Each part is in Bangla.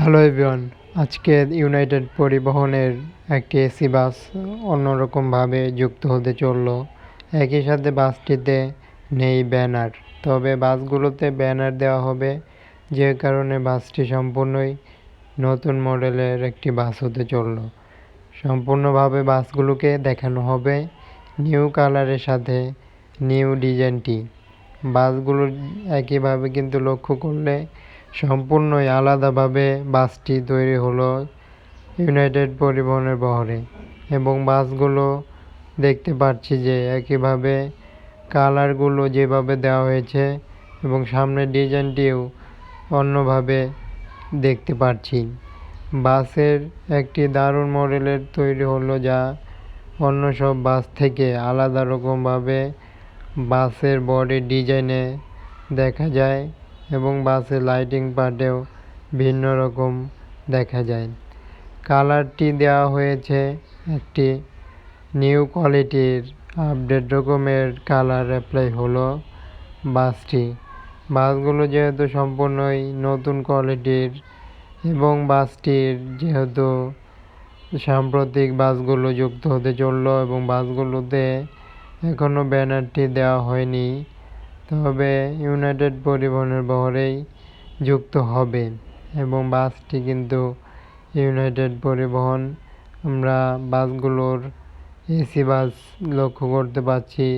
হ্যালো এভরিওয়ান, আজকে ইউনাইটেড পরিবহনের একটি এসি বাস অন্যরকমভাবে যুক্ত হতে চলল। একই সাথে বাসটিতে নেই ব্যানার, তবে বাসগুলোতে ব্যানার দেওয়া হবে, যে কারণে বাসটি সম্পূর্ণই নতুন মডেলের একটি বাস হতে চলল। সম্পূর্ণভাবে বাসগুলোকে দেখানো হবে নিউ কালারের সাথে নিউ ডিজাইনটি। বাসগুলো একইভাবে কিন্তু লক্ষ্য করলে সম্পূর্ণই আলাদাভাবে বাসটি তৈরি হলো ইউনাইটেড পরিবহনের বহরে, এবং বাসগুলো দেখতে পাচ্ছি যে একইভাবে কালারগুলো যেভাবে দেওয়া হয়েছে এবং সামনের ডিজাইনটিও অন্যভাবে দেখতে পাচ্ছি। বাসের একটি দারুণ মডেলের তৈরি হলো, যা অন্য সব বাস থেকে আলাদা রকমভাবে বাসের বডির ডিজাইনে দেখা যায় এবং বাসের লাইটিং পার্টেও ভিন্ন রকম দেখা যায়। কালারটি দেওয়া হয়েছে একটি নিউ কোয়ালিটির আপডেট রকমের কালার অ্যাপ্লাই হলো বাসগুলো যেহেতু সম্পূর্ণই নতুন কোয়ালিটির এবং বাসটির যেহেতু সাম্প্রতিক বাসগুলো যুক্ত হতে চললো এবং বাসগুলোতে এখনও ব্যানারটি দেওয়া হয়নি, তবে ইউনাইটেড পরিবহনের বহরেই যুক্ত হবে এবং বাসটি কিন্তু ইউনাইটেড পরিবহন। আমরা বাসগুলোর এসি বাস লক্ষ্য করতে পারছি।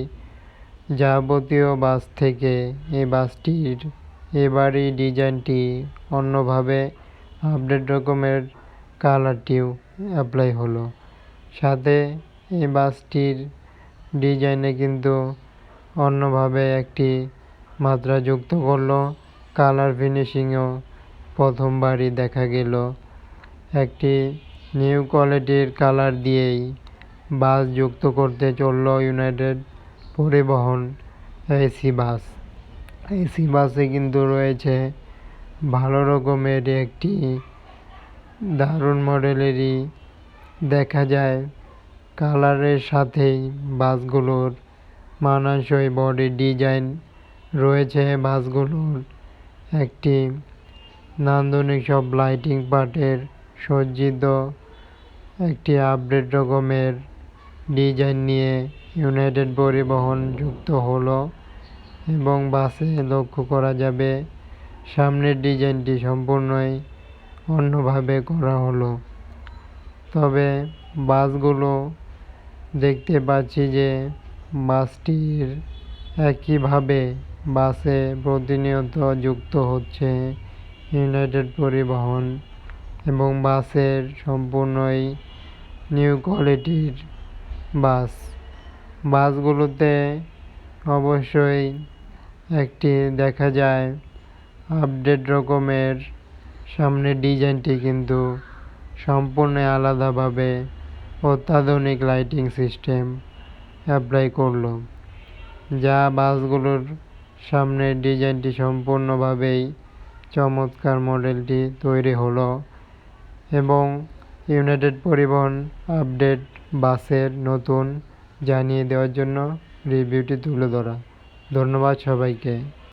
যাবতীয় বাস থেকে এই বাসটির এবারই ডিজাইনটি অন্যভাবে আপডেট রকমের কালারটিও অ্যাপ্লাই হলো। সাথে এই বাসটির ডিজাইনে কিন্তু অন্যভাবে একটি মাত্রা যুক্ত করলো। কালার ফিনিশিংও প্রথমবারই দেখা গেল। একটি নিউ কোয়ালিটির কালার দিয়েই বাস যুক্ত করতে চলল ইউনাইটেড পরিবহন এসি বাস। এসি বাসে কিন্তু রয়েছে ভালো রকমের একটি দারুণ মডেলেরই দেখা যায় কালারের সাথেই বাসগুলোর মানানসই বডি ডিজাইন রয়েছে। বাসগুলোর একটি নান্দনিক সব লাইটিং পার্টের সজ্জিত একটি আপডেট রকমের ডিজাইন নিয়ে ইউনাইটেড পরিবহন যুক্ত হলো এবং বাসে লক্ষ্য করা যাবে সামনের ডিজাইনটি সম্পূর্ণই অন্যভাবে করা হলো। তবে বাসগুলো দেখতে পাচ্ছি যে বাসটির একইভাবে বাসে প্রতিনিয়ত যুক্ত হচ্ছে ইউনাইটেড পরিবহন এবং বাসের সম্পূর্ণই নিউ কোয়ালিটির বাসগুলোতে অবশ্যই একটি দেখা যায় আপডেট রকমের সামনের ডিজাইনটি কিন্তু সম্পূর্ণ আলাদাভাবে অত্যাধুনিক লাইটিং সিস্টেম অ্যাপ্লাই করলো, যা বাসগুলোর সামনের ডিজাইনটি সম্পূর্ণভাবেই চমৎকার মডেলটি তৈরি হলো এবং ইউনাইটেড পরিবহন আপডেট বাসের নতুন জানিয়ে দেওয়ার জন্য রিভিউটি তুলে ধরা। ধন্যবাদ সবাইকে।